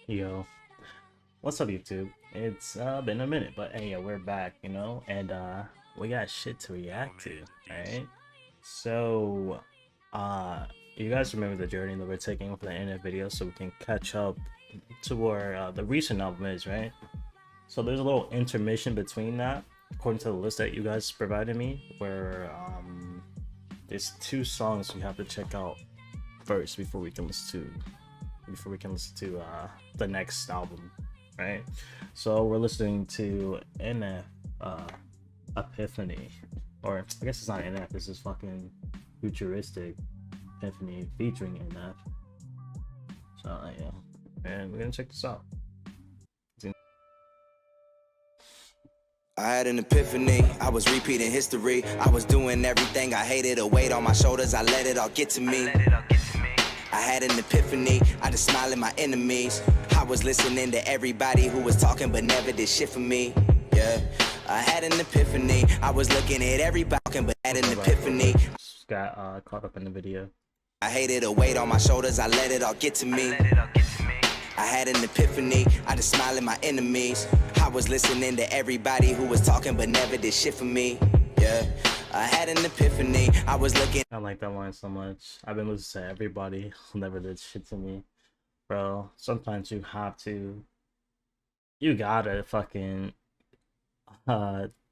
Yo, what's up YouTube? It's been a minute, but hey, we're back, you know, and we got shit to react to, right? So, you guys remember the journey that we're taking for the internet video, so we can catch up to where the recent album is, right? So there's a little intermission between that, according to the list that you guys provided me, where there's 2 songs we have to check out first before we can listen to the next album, right? So we're listening to Epiphany, or I guess it's not NF, this is fucking Futuristic Epiphany featuring NF. So yeah, and we're gonna check this out. I had an epiphany, I was repeating history. I was doing everything I hated, a weight on my shoulders, I let it all get to me. I had an epiphany, I just smiled at my enemies. I was listening to everybody who was talking but never did shit for me. Yeah, I had an epiphany, I was looking at everybody but had an epiphany. Got caught up in the video. I hated a weight on my shoulders, I let it all get to me. I had an epiphany, I just smiled at my enemies. I was listening to everybody who was talking but never did shit for me. Yeah, I had an epiphany, I was looking. I like that line so much. I've been listening to everybody who never did shit to me. Bro, sometimes you gotta fucking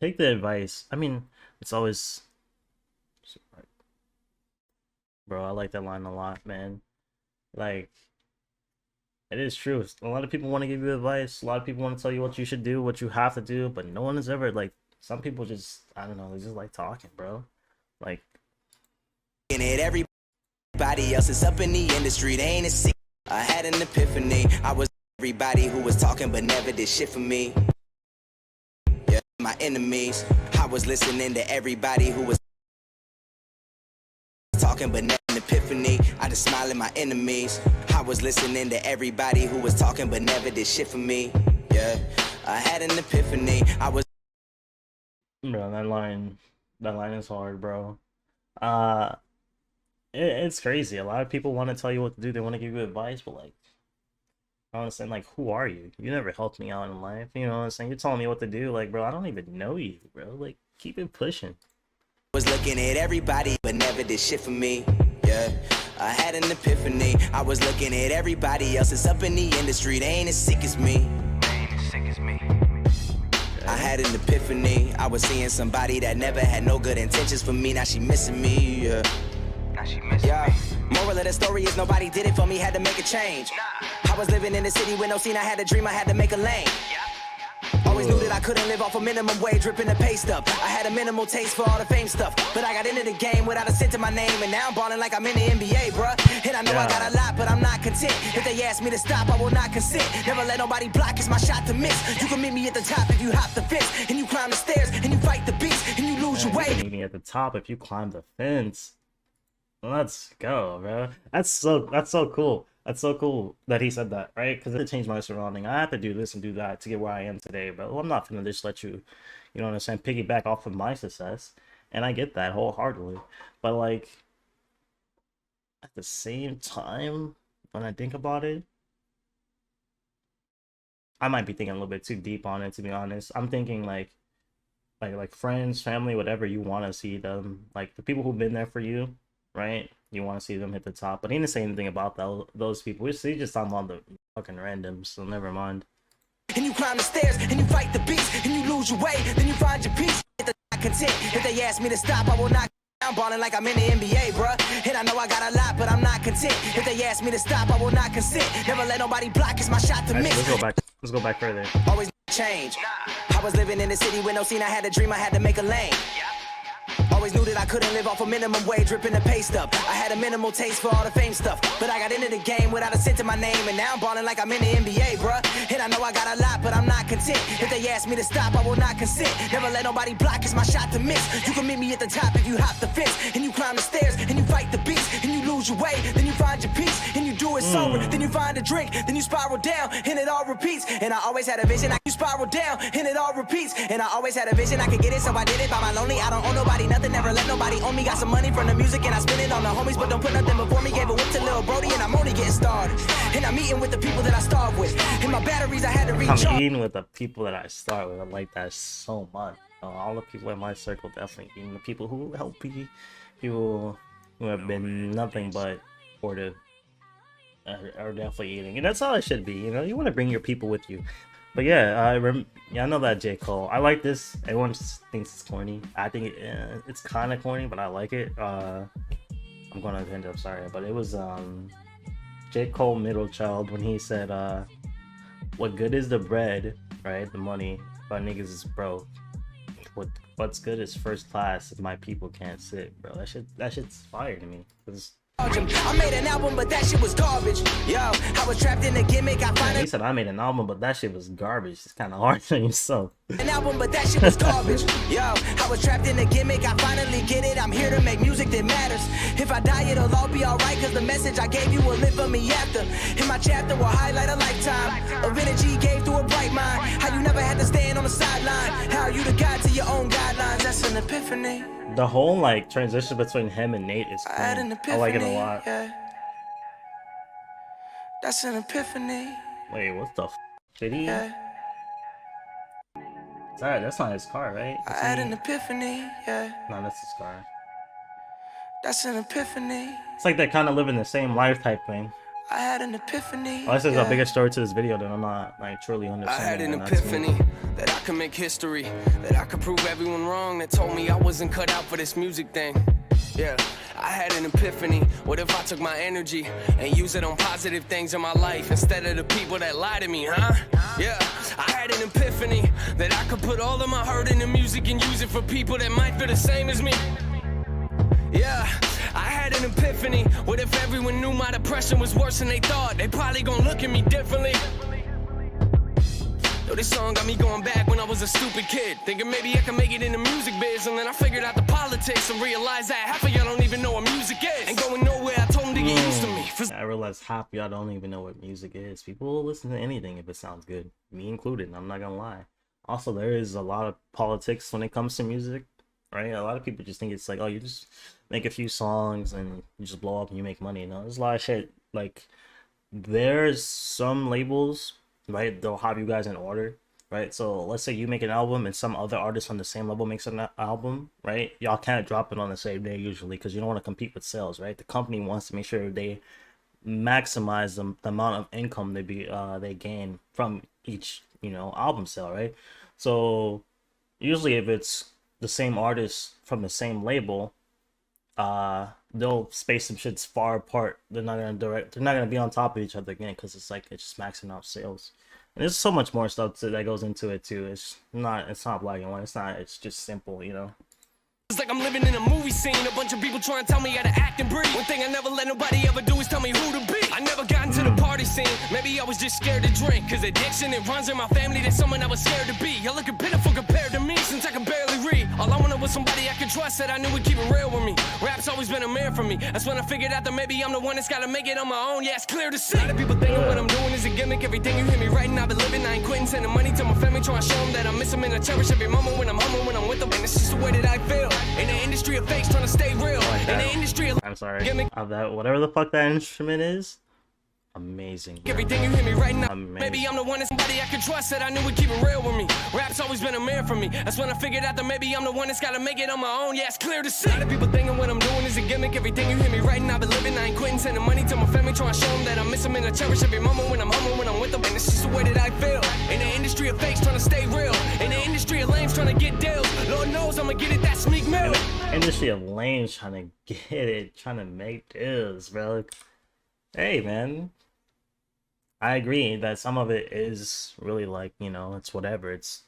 take the advice. I mean, it's always, bro, I like that line a lot, man. Like, it is true. A lot of people want to give you advice. A lot of people want to tell you what you should do, what you have to do, but no one has ever, like, some people just, I don't know, they just like talking, bro. Like, and everybody else is up in the industry, they ain't a secret. I had an epiphany, I was everybody who was talking but never did shit for me. Yeah, my enemies, I was listening to everybody who was talking but never. An epiphany, I just smiled at my enemies. I was listening to everybody who was talking but never did shit for me. Yeah, I had an epiphany, I was. Bro, that line is hard, bro. It's crazy. A lot of people want to tell you what to do. They want to give you advice, but like, I understand, like, who are you? You never helped me out in life. You know what I'm saying? You're telling me what to do. Like, bro, I don't even know you, bro. Like, keep it pushing. Was looking at everybody but never did shit for me. Yeah, I had an epiphany, I was looking at everybody else that's up in the industry, they ain't as sick as me. I had an epiphany, I was seeing somebody that never had no good intentions for me, now she missing me. Yeah, moral of the story is nobody did it for me, had to make a change. I was living in the city with no scene, I had a dream, I had to make a lane. Always knew that I couldn't live off a minimum wage, dripping the pay stuff. I had a minimal taste for all the fame stuff, but I got into the game without a cent to my name, and now I'm balling like I'm in the NBA, bruh. And I know I got a lot, but I'm not content. If they ask me to stop, I will not consent. Never let nobody block, it's my shot to miss. You can meet me at the top if you hop the fence, and you climb the stairs, and you fight the beast, and you lose your way. You can meet me at the top if you climb the fence. Let's go, bro. That's so cool. That's so cool that he said that, right? Because it changed my surrounding. I have to do this and do that to get where I am today, but I'm not gonna just let you, you know what I'm saying, piggyback off of my success. And I get that wholeheartedly. But like, at the same time, when I think about it, I might be thinking a little bit too deep on it, to be honest. I'm thinking like friends, family, whatever, you want to see them, like the people who've been there for you, right? You want to see them hit the top, but he didn't say anything about those people. He's just talking about the fucking randoms, so never mind. And you climb the stairs, and you fight the beast, and you lose your way, then you find your peace. Content. If they ask me to stop, I will not. I'm balling like I'm in the NBA, bruh. And I know I got a lot, but I'm not content. If they ask me to stop, I will not consent. Never let nobody block, it's my shot to miss. Let's go back further. Always change. I was living in the city with no scene, I had a dream, I had to make a lane. Always knew that I couldn't live off a minimum wage, dripping the pay stuff. I had a minimal taste for all the fame stuff, but I got into the game without a cent to my name, and now I'm balling like I'm in the NBA, bruh. And I know I got a lot, but I'm not content. If they ask me to stop, I will not consent. Never let nobody block, it's my shot to miss. You can meet me at the top if you hop the fence, and you climb the stairs, and you fight the beast, and you lose lose your way, then you find your peace, and you do it sober. Then you find a drink, then you spiral down, and it all repeats. And I always had a vision, you spiral down, and it all repeats. And I always had a vision, I could get it, so I did it by my lonely. I don't owe nobody nothing, never let nobody own me. Got some money from the music, and I spend it on the homies, but don't put nothing before me. Gave a whip to Lil Brody, and I'm only getting started. And I'm eating with the people that I starve with, and my batteries I had to recharge. I'm eating with the people that I start with. I like that so much. All the people in my circle definitely eating. The people who help me, people who have been nothing but supportive are definitely eating, and that's how it should be. You know, you want to bring your people with you. But yeah, I know that J. Cole. I like this. Everyone thinks it's corny. I think it's kind of corny, but I like it. I'm gonna end up sorry, but it was J. Cole Middle Child when he said, "What good is the bread, right? The money, but niggas is broke. What's good is first class if my people can't sit, bro." That shit's fire to me. I made an album, but that shit was garbage. Yo, I was trapped in a gimmick. He said I made an album, but that shit was garbage. It's kind of hard to yourself. An album, but that shit was garbage. Yo, I was trapped in a gimmick. I finally get it. I'm here to make music that matters. If I die, it'll all be alright, cause the message I gave you will live for me after. In my chapter will highlight a lifetime of energy gave through a bright mind. How you never had to stand on the sideline. How you the guide to your own guidelines. That's an epiphany. The whole like transition between him and Nate is cool. I like it a lot. Yeah. That's an epiphany. Wait, what the f? Did he? Yeah. Sorry, that's not his car, right? I had an epiphany, yeah. No, that's his car. That's an epiphany. It's like they kind of live in the same life type thing. I had an epiphany. Unless there's a bigger story to this video, then I'm not like truly understanding. I had an epiphany that I could make history, that I could prove everyone wrong that told me I wasn't cut out for this music thing. Yeah, I had an epiphany. What if I took my energy and use it on positive things in my life instead of the people that lie to me, huh? Yeah, I had an epiphany that I could put all of my hurt into music and use it for people that might feel the same as me. Yeah, I had an epiphany. What if everyone knew my depression was worse than they thought? They probably gonna look at me differently. Yo, this song got me going back when I was a stupid kid, thinking maybe I can make it in the music biz. And then I figured out the politics and realized that half of y'all don't even know what music is. Ain't going nowhere, I told them to get used to me. I realized half y'all don't even know what music is. People will listen to anything if it sounds good, me included, I'm not gonna lie. Also, there is a lot of politics when it comes to music, right? A lot of people just think it's like, oh, you just make a few songs and you just blow up and you make money. No, there's a lot of shit. Like, there's some labels, right, they'll have you guys in order, right? So let's say you make an album and some other artist on the same level makes an album, right? Y'all can't drop it on the same day usually because you don't want to compete with sales, right? The company wants to make sure they maximize the amount of income they gain from each, you know, album sale, right? So usually if it's the same artist from the same label, they'll space some shits far apart. They're not gonna be on top of each other again because it's just maxing out sales. And there's so much more stuff that goes into it too. It's not black and white. It's just simple, you know. It's like I'm living in a movie scene. A bunch of people trying to tell me how to act and breathe. One thing I never let nobody ever do is tell me who to be. I never got into the party scene. Maybe I was just scared to drink. Cause addiction, it runs in my family. There's someone I was scared to be. Y'all looking pitiful compared to me since I can barely read. All I wanted was somebody I could trust that I knew would keep it real with me. Rap's always been a man for me. That's when I figured out that maybe I'm the one that's gotta make it on my own. Yeah, it's clear to see. A lot of people thinking what I'm doing is a gimmick. Everything you hear me writing, I've been living. I ain't quitting, sending money to my family, trying to show them that I miss them and I cherish every moment when I'm home, when I'm with them. And it's just the way that I feel. In the industry of fakes, trying to stay real. In the industry of... I'm sorry. That whatever the fuck that instrument is, amazing. Bro. Everything you hear me right now, maybe I'm the one that's somebody I can trust that I knew would keep it real with me. Rap's always been a man for me. That's when I figured out that maybe I'm the one that's gotta make it on my own. Yeah, it's clear to see. A lot of people thinking what I'm doing is a gimmick. Everything you hear me right now, I've been living. I ain't quitting, sending money to my family, trying to show them that I miss them and I cherish every moment when I'm home, when I'm with them. And it's just the way that I feel. In the industry of fakes, trying to stay real. In the industry of lames, trying to get deals. Lord knows I'ma get it, that's Meek Mill. Industry of lames, trying to get it, trying to make deals, bro. Hey, man. I agree that some of it is really like, you know, it's whatever. It's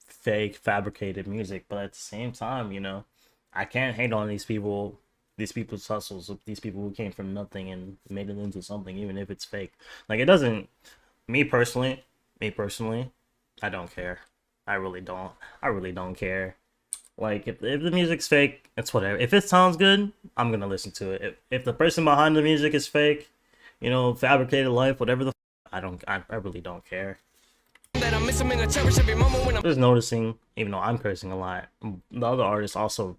fake, fabricated music. But at the same time, you know, I can't hate on these people's hustles, these people who came from nothing and made it into something, even if it's fake. Like, it doesn't, me personally, I don't care. I really don't care. Like if the music's fake, it's whatever. If it sounds good, I'm gonna listen to it. If the person behind the music is fake, you know, fabricated life, whatever the I really don't care. That I miss him and I cherish every moment when I'm Just noticing, even though I'm cursing a lot, the other artists also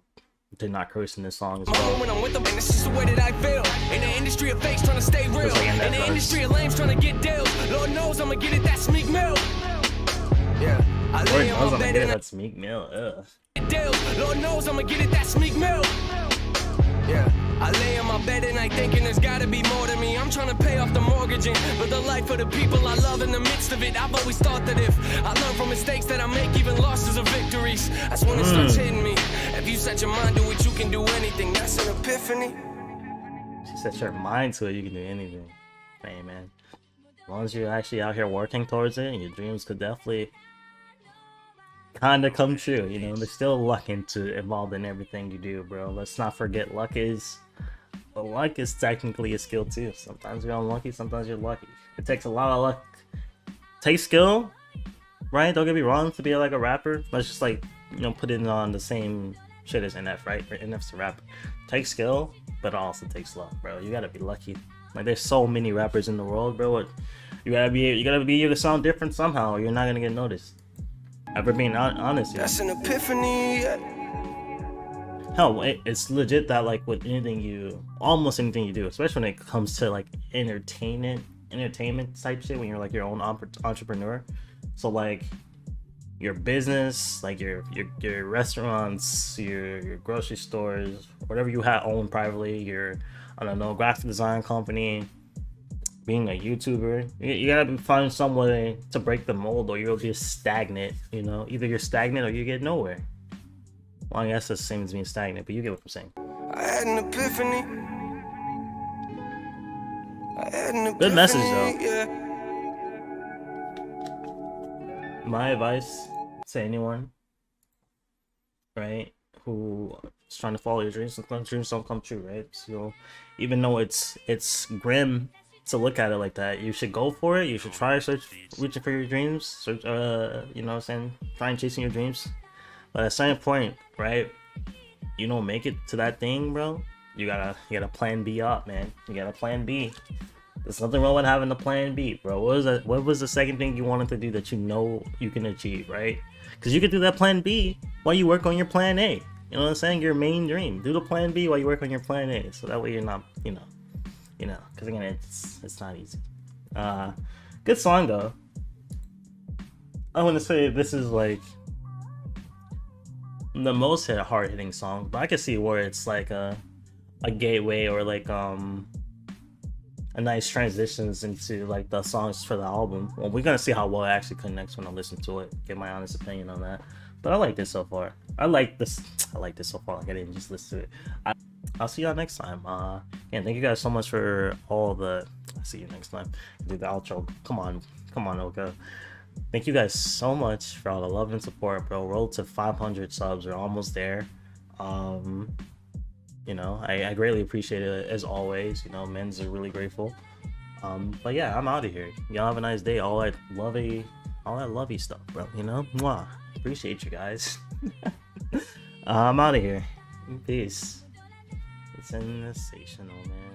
did not curse in this song as well. when I'm with them, and it's just the way that I feel. In the industry of fakes trying to stay real. Just like in that In the verse. industry of lames trying to get deals. Lord knows I'ma get it, that's Meek Mill. Yeah, I Lord lay knows on I'm my gonna bed get it, and that's Meek Mill. Ugh. I get deals. Lord knows I'ma get it, that's Meek Mill. Yeah, I lay on my bed and I thinking there's gotta be more to me. I'm trying to pay off the mortgaging, but the life of the people I love in the midst of it. I've always thought that if I learn from mistakes that I make, even losses are victories. That's when it starts hitting me. If you set your mind to it, you can do anything. That's an epiphany. She set your mind to it, you can do anything. Hey man, as long as you're actually out here working towards it, your dreams could definitely kind of come true. You know, there's still luck involved in everything you do, bro. Let's not forget luck is technically a skill too. Sometimes you're unlucky, sometimes you're lucky. It takes a lot of luck. Takes skill, right? Don't get me wrong, to be like a rapper. Let's just like, you know, put it on the same shit as NF, right? NF's a rapper. Takes skill, but it also takes luck, bro. You gotta be lucky. Like there's so many rappers in the world, bro. You gotta be able to sound different somehow, or you're not gonna get noticed. Ever being honest here. That's an epiphany. Hell, it's legit that like with almost anything you do, especially when it comes to like entertainment type shit, when you're like your own entrepreneur. So like your business, like your restaurants, your grocery stores, whatever you own privately, your, I don't know, graphic design company, being a YouTuber, you gotta find some way to break the mold, or you'll be stagnant. You know, either you're stagnant or you get nowhere. Well, I guess that's the same as being stagnant, but you get what I'm saying. I had an epiphany. Good message though. Yeah. My advice to anyone, right, who is trying to follow your dreams, sometimes dreams don't come true, right? So even though it's grim to look at it like that, you should go for it. You should try reaching for your dreams, search, you know what I'm saying, trying chasing your dreams. But at a certain point, right, you don't make it to that thing, bro, you gotta plan B up, man. You gotta plan B. There's nothing wrong with having a plan B, bro. What was the second thing you wanted to do that you know you can achieve, right? Because you could do that plan B while you work on your plan A. You know what I'm saying? Your main dream. Do the plan B while you work on your plan A, so that way you're not, you know, because again, it's not easy. Good song though. I want to say this is like the most hard-hitting song, but I can see where it's like a gateway, or like a nice transitions into like the songs for the album. Well, we're gonna see how well it actually connects when I listen to it. Get my honest opinion on that. But I like this so far. I like this so far. Like I didn't just listen to it. I'll see y'all next time. And thank you guys so much for all the. I'll see you next time. Do the outro. Come on, Okhoh. Thank you guys so much for all the love and support, bro. Roll to 500 subs. We're almost there. You know, I greatly appreciate it as always. You know, men's are really grateful. But yeah, I'm out of here. Y'all have a nice day. All that lovey stuff, bro. You know, mwah. Appreciate you guys. I'm out of here. Peace. It's sensational, man.